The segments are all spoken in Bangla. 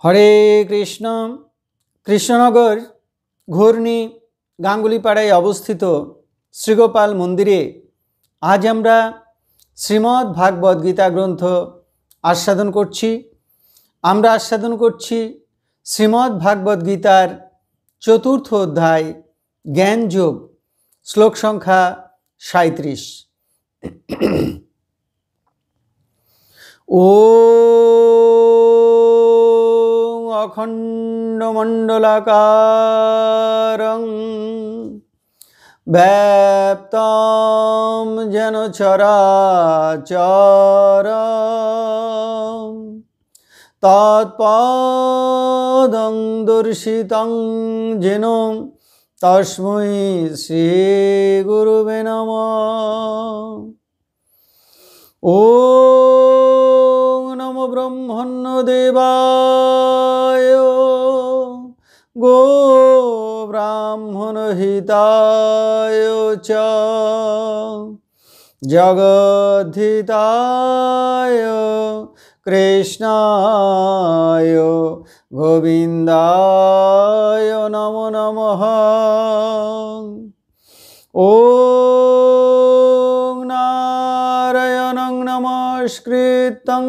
হরে কৃষ্ণ। কৃষ্ণনগর ঘূর্ণি গাঙ্গুলিপাড়ায় অবস্থিত শ্রীগোপাল মন্দিরে আজ আমরা শ্রীমদ্ ভাগবত গীতা গ্রন্থ আস্বাদন করছি। আমরা আস্বাদন করছি শ্রীমদ্ ভাগবত গীতার চতুর্থ অধ্যায় জ্ঞানযোগ, শ্লোক সংখ্যা 37। ও অখণ্ডমণ্ডলাকারং ব্যাপ্তং যেন চরাচরং তৎপদং দর্শিতং যেন তস্मै শ্রী গুরুবে নমঃ। ওম নমো ব্রহ্মণ্যদেবায় গো ব্রাহ্মণ হিতায় চ জগদ্ধিতায় কৃষ্ণায় গোবিন্দায় নমো নমঃ। ওম নারায়ণং নমস্কৃত্যং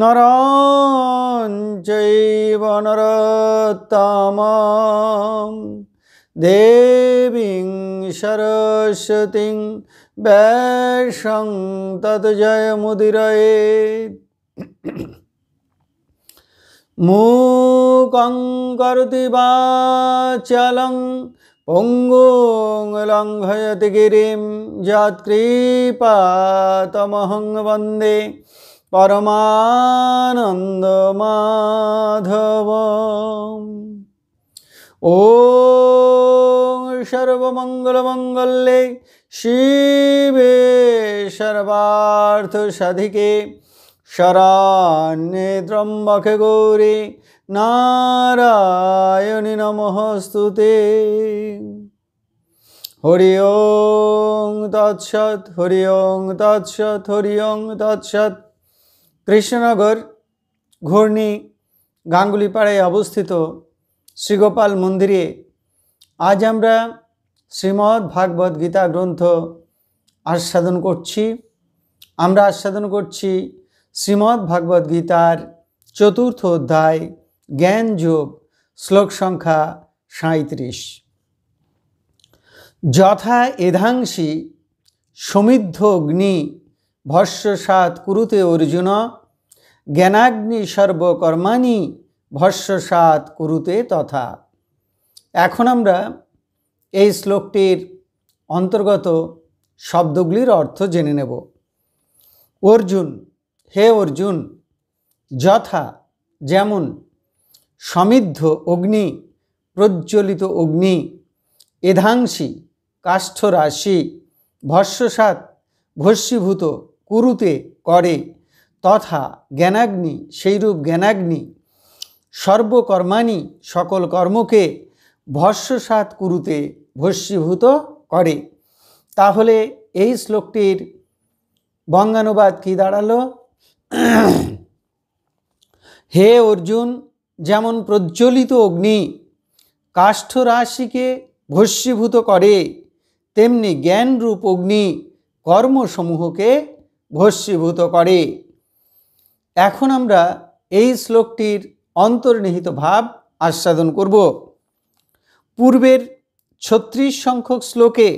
নরং চৈব নরোত্তমং দেবীং সরস্বতীং ব্যাসং তৎ জয়মুদীরয়েৎ। মূকং করোতি বাচালং পঙ্গুং লঙ্ঘয়তি গিরিম যৎকৃপাতমহং বন্দে পরমানন্দমাধবম। ওম সর্বমঙ্গলমঙ্গলে শিবে সর্বার্থসাধিকে শরণ্যে ত্র্যম্বকে গৌরি নারায়ণী নমস্তুতে। হরি ওং তৎসৎ, হরি ওং তৎসৎ, হরি ওং তৎসৎ। কৃষ্ণনগর ঘূর্ণি গাঙ্গুলিপাড়ায় অবস্থিত শ্রীগোপাল মন্দিরে আজ আমরা শ্রীমদ্ ভাগবত গীতা গ্রন্থ আস্বাদন করছি। আমরা আস্বাদন করছি শ্রীমদ্ ভাগবত গীতার চতুর্থ অধ্যায় জ্ঞানযোগ, শ্লোক সংখ্যা 37। যথা এধাংসি সমিদ্ধ অগ্নি ভস্মসাৎ কুরুতে অর্জুন জ্ঞানাগ্নি সর্বকর্মাণি ভস্মসাৎ কুরুতে তথা। এখন আমরা এই শ্লোকটির অন্তর্গত শব্দগুলির অর্থ জেনে নেব। অর্জুন, হে অর্জুন, যথা যেমন, সমিদ্ধ অগ্নি প্রজ্বলিত অগ্নি, এধাংসি কাষ্ঠরাশি, ভস্মসাৎ ভস্মীভূত, কুরুতে করে, তথা জ্ঞানাগ্নি সেইরূপ জ্ঞানাগ্নি, সর্বকর্মাণি সকল কর্মকে, ভস্মসাৎ কুরুতে ভস্মীভূত করে। তাহলে এই শ্লোকটির বঙ্গানুবাদ কি দাঁড়ালো? হে অর্জুন, যেমন প্রজ্বলিত অগ্নি কাষ্ঠরাশিকে ভস্মীভূত করে, তেমনি জ্ঞানরূপ অগ্নি কর্মসমূহকে ভস্মীভূত করে। এখন আমরা এই শ্লোকটির অন্তর্নিহিত ভাব আস্বাদন করব। পূর্বের 36 সংখ্যক শ্লোকে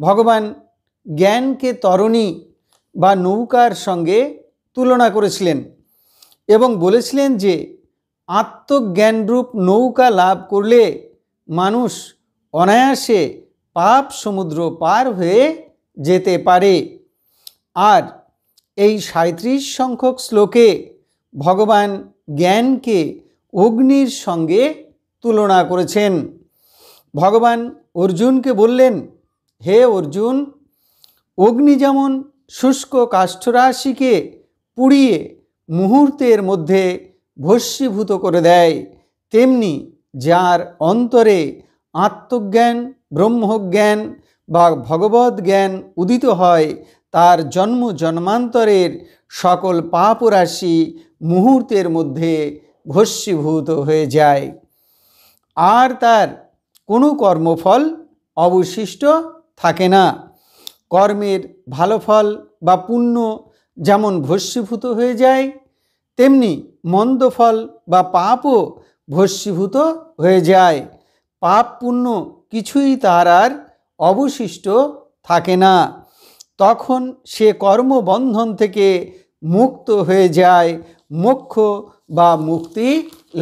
ভগবান জ্ঞানকে তরণী বা নৌকার সঙ্গে তুলনা করেছিলেন এবং বলেছিলেন যে আত্মজ্ঞানরূপ নৌকা লাভ করলে মানুষ অনায়াসে পাপ সমুদ্র পার হয়ে যেতে পারে। আর এই 37 সংখ্যক শ্লোকে ভগবান জ্ঞানকে অগ্নির সঙ্গে তুলনা করেছেন। ভগবান অর্জুনকে বললেন, হে অর্জুন, অগ্নি যেমন শুষ্ক কাষ্ঠরাশিকে পুড়িয়ে মুহূর্তের মধ্যে ভস্মীভূত করে দেয়, তেমনি যার অন্তরে আত্মজ্ঞান, ব্রহ্মজ্ঞান বা ভগবদ জ্ঞান উদিত হয়, তার জন্ম জন্মান্তরের সকল পাপরাশি মুহূর্তের মধ্যে ভস্মীভূত হয়ে যায়, আর তার কোনো কর্মফল অবশিষ্ট থাকে না। কর্মের ভালো ফল বা পুণ্য যেমন ভস্মীভূত হয়ে যায়, তেমনি মন্দ ফল বা পাপও ভস্মীভূত হয়ে যায়। পাপ পুণ্য কিছুই তার আর অবশিষ্ট থাকে না। তখন সে কর্মবন্ধন থেকে মুক্ত হয়ে যায়, মোক্ষ বা মুক্তি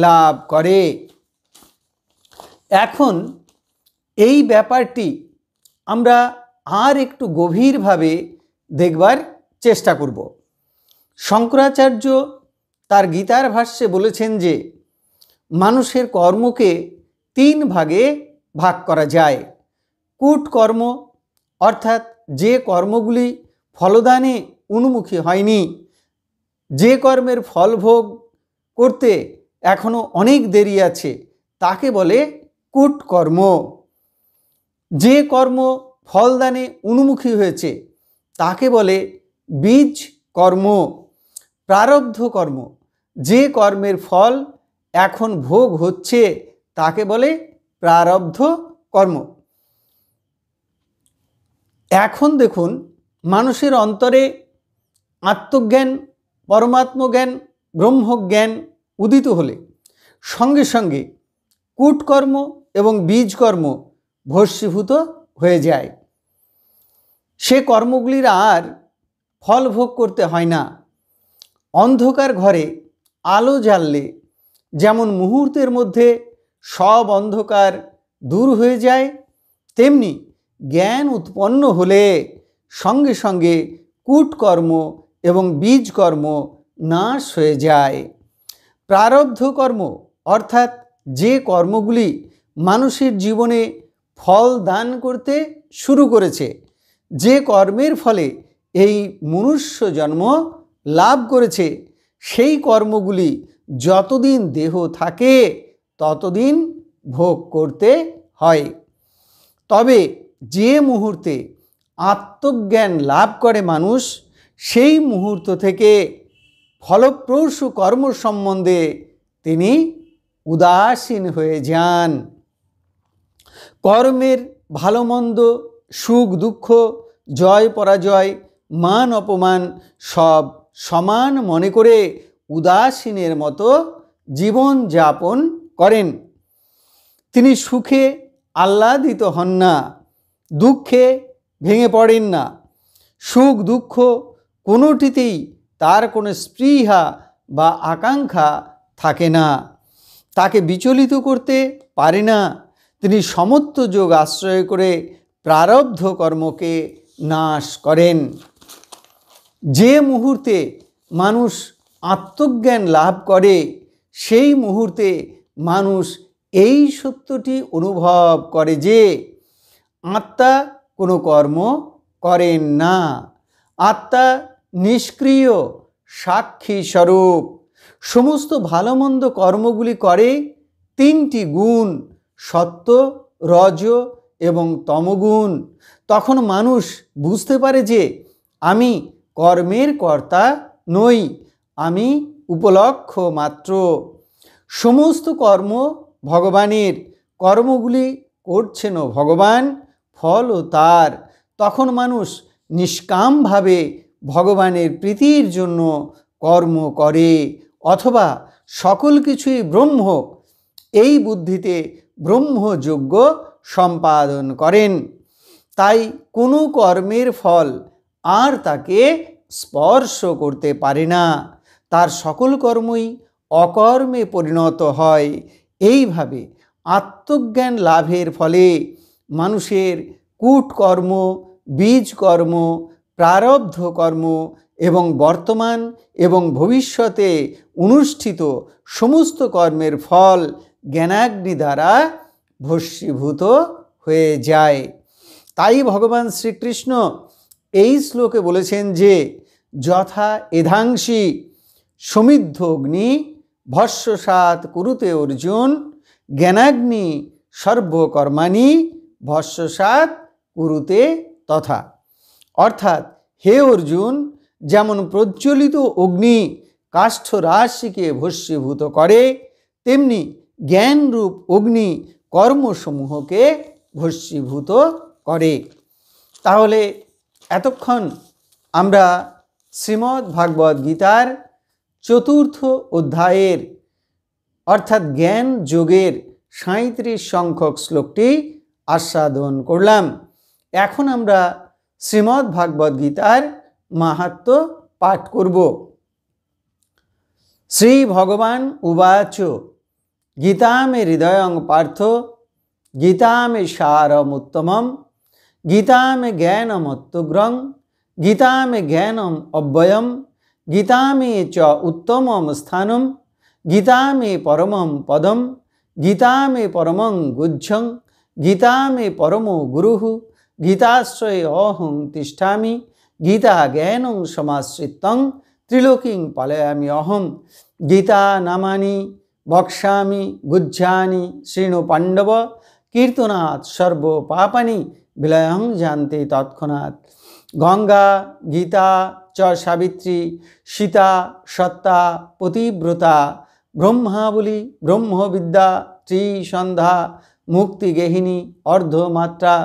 লাভ করে। এখন এই ব্যাপারটি আমরা আর একটু গভীরভাবে দেখবার চেষ্টা করব। শঙ্করাচার্য তার গীতার ভাষ্যে বলেছেন যে মানুষের কর্মকে 3 ভাগে ভাগ করা যায়। কূট কর্ম, অর্থাৎ যে কর্মগুলি ফলদানে উন্মুখী হয়নি, যে কর্মের ফল ভোগ করতে এখনো অনেক দেরি আছে, তাকে বলে কূট কর্ম। যে কর্ম ফলদানে উন্মুখী হয়েছে তাকে বলে বীজ কর্ম। প্রারব্ধ কর্ম, যে কর্মের ফল এখন ভোগ হচ্ছে তাকে বলে প্রারব্ধ কর্ম। এখন দেখুন, মানুষের অন্তরে আত্মজ্ঞান, পরমাত্মজ্ঞান, ব্রহ্মজ্ঞান উদিত হলে সঙ্গে সঙ্গে কূটকর্ম এবং বীজকর্ম ভস্মীভূত হয়ে যায়। সে কর্মগুলির আর ফল ভোগ করতে হয় না। অন্ধকার ঘরে আলো জ্বাললে যেমন মুহূর্তের মধ্যে সব অন্ধকার দূর হয়ে যায়, তেমনি জ্ঞান উৎপন্ন হলে সঙ্গে সঙ্গে কূটকর্ম এবং বীজকর্ম নাশ হয়ে যায়। প্রারব্ধ কর্ম, অর্থাৎ যে কর্মগুলি মানুষের জীবনে ফল দান করতে শুরু করেছে, যে কর্মের ফলে এই মনুষ্য জন্ম লাভ করেছে, সেই কর্মগুলি যতদিন দেহ থাকে ততদিন ভোগ করতে হয়। তবে যে মুহূর্তে আত্মজ্ঞান লাভ করে মানুষ, সেই মুহূর্ত থেকে ফলপ্রসূ কর্ম সম্বন্ধে তিনি উদাসীন হয়ে যান। কর্মের ভালো মন্দ, সুখ দুঃখ, জয় পরাজয়, মান অপমান সব সমান মনে করে উদাসীনের মতো জীবন যাপন করেন। তিনি সুখে আহ্লাদিত হন না, দুঃখে ভেঙে পড়েন না। সুখ দুঃখ কোনোটিতেই তার কোনো স্পৃহা বা আকাঙ্ক্ষা থাকে না, তাকে বিচলিত করতে পারে না। তিনি সমত্ব যোগ আশ্রয় করে প্রারব্ধ কর্মকে নাশ করেন। যে মুহূর্তে মানুষ আত্মজ্ঞান লাভ করে, সেই মুহূর্তে মানুষ এই সত্যটি অনুভব করে যে আত্মা কোনো কর্ম করেন না। আত্মা নিষ্ক্রিয় সাক্ষী স্বরূপ। সমস্ত ভালো মন্দ কর্মগুলি করে 3টি গুণ, সত্য, রজ এবং তমগুণ। তখন মানুষ বুঝতে পারে যে আমি কর্মের কর্তা নই, আমি উপলক্ষ মাত্র। সমস্ত কর্ম ভগবানের, কর্মগুলি করছেন ভগবান, ফলও তার। তখন মানুষ নিষ্কামভাবে ভগবানের প্রীতির জন্য কর্ম করে, অথবা সকল কিছুই ব্রহ্ম, এই বুদ্ধিতে ব্রহ্মযজ্ঞ সম্পাদন করেন। তাই কোনো কর্মের ফল আর তাকে স্পর্শ করতে পারে না, তার সকল কর্মই অকর্মে পরিণত হয়। এইভাবে আত্মজ্ঞান লাভের ফলে মানুষের কূটকর্ম, বীজকর্ম, প্রারব্ধ কর্ম এবং বর্তমান এবং ভবিষ্যতে অনুষ্ঠিত সমস্ত কর্মের ফল জ্ঞানাগ্নি দ্বারা ভস্মীভূত হয়ে যায়। তাই ভগবান শ্রীকৃষ্ণ এই শ্লোকে বলেছেন যে যথা এধাংসি সমিদ্ধ অগ্নি ভস্মসাৎ কুরুতে অর্জুন, জ্ঞানাগ্নি সর্বকর্মাণি ভস্মসাৎ কুরুতে তথা। অর্থাৎ হে অর্জুন, যেমন প্রজ্বলিত অগ্নি কাষ্ঠ রাশিকে ভস্মীভূত করে, তেমনি জ্ঞানরূপ অগ্নি কর্মসমূহকে ভস্মীভূত করে। তাহলে এতক্ষণ আমরা শ্রীমদ্ ভাগবত গীতার ৪র্থ অধ্যায়ের অর্থাৎ জ্ঞান যোগের ৩৭ সংখ্যক শ্লোকটি আস্বাদন করলাম। এখন আমরা শ্রীমদ্ ভাগবত গীতার মাহাত্ম্য পাঠ করব। শ্রী ভগবান উবাচ গীতা মে হৃদয়ং পার্থ গীতা মে সারমুত্তমম গীতা মে জ্ঞানমত্যগ্রং গীতা মে জ্ঞানম অব্যয়ম গীতা মে চ উত্তমম স্থানম গীতা মে পরমম পদম গীতা মে পরমং গুহ্যং গীতা মে পরমো গুরুঃ গীতাশ্রয়ে অহং তিষ্ঠামি গীতা জ্ঞানং সমাশ্রিত্যং ত্রিলোকিং পালয়ামি অহম গীতা নামানি বক্ষ্যামি গুহ্যানি শৃণু পাণ্ডব কীর্তনাৎ সর্ব পাপানি বিলয়ং জানতে তৎক্ষণাৎ গঙ্গা গীতা চ সাবিত্রী সীতা সত্তা পতিব্রতা ব্রহ্মাবলী ব্রহ্মবিদ্যা ত্রিসন্ধ্যা মুক্তিগেহিনী অর্ধমাত্রা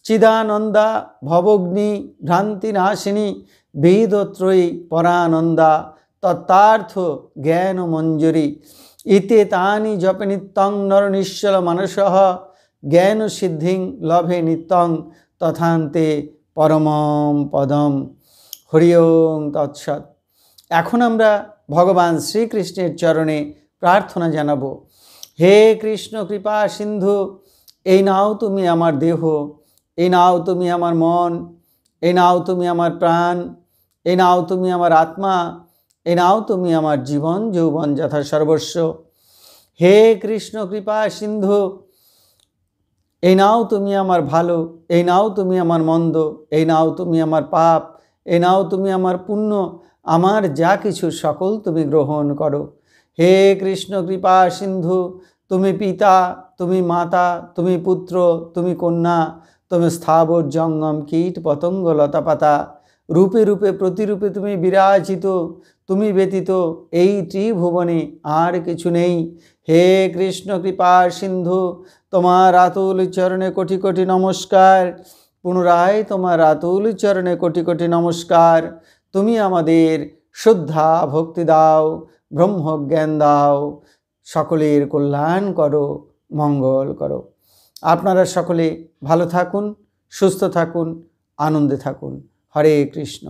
চিদানন্দা ভবগ্নি ভ্রান্তিনাশিনী বেদত্রয়ী পরানন্দা তত্তার্থ জ্ঞানমঞ্জরি ইতে তানি জপে নিত্যং নরনিশ্চল মানসঃ জ্ঞান সিদ্ধিং লভে নিত্যং তথান্তে পরমম পদম। হরি ওম তৎসৎ। এখন আমরা ভগবান শ্রীকৃষ্ণের চরণে প্রার্থনা জানাব। হে কৃষ্ণ কৃপা সিন্ধু, এই নাও তুমি আমার দেহ, এই নাও তুমি আমার মন, এই নাও তুমি আমার প্রাণ, এই নাও তুমি আমার আত্মা, এই নাও তুমি আমার জীবন যৌবন যথা সর্বস্ব। হে কৃষ্ণ কৃপা সিন্ধু, এই নাও তুমি আমার ভালো, এই নাও তুমি আমার মন্দ, এই নাও তুমি আমার পাপ, এই নাও তুমি আমার পুণ্য, আমার যা কিছু সকল তুমি গ্রহণ করো। হে কৃষ্ণ কৃপা সিন্ধু, তুমি পিতা, তুমি মাতা, তুমি পুত্র, তুমি কন্যা, তুমি স্থাবর জঙ্গম কীট পতঙ্গ লতাপাতা, রূপে রূপে প্রতিরূপে তুমি বিরাজিত, তুমি ব্যতীত এই ত্রিভুবনে আর কিছু নেই। হে কৃষ্ণ কৃপা সিন্ধু, তোমার আতুল চরণে কোটি কোটি নমস্কার। পুনরায় তোমার আতুল চরণে কোটি কোটি নমস্কার। তুমি আমাদের শ্রদ্ধা ভক্তি দাও, ব্রহ্মজ্ঞান দাও, সকলের কল্যাণ করো, মঙ্গল করো। আপনারা সকলে ভালো থাকুন, সুস্থ থাকুন, আনন্দে থাকুন। হরে কৃষ্ণ।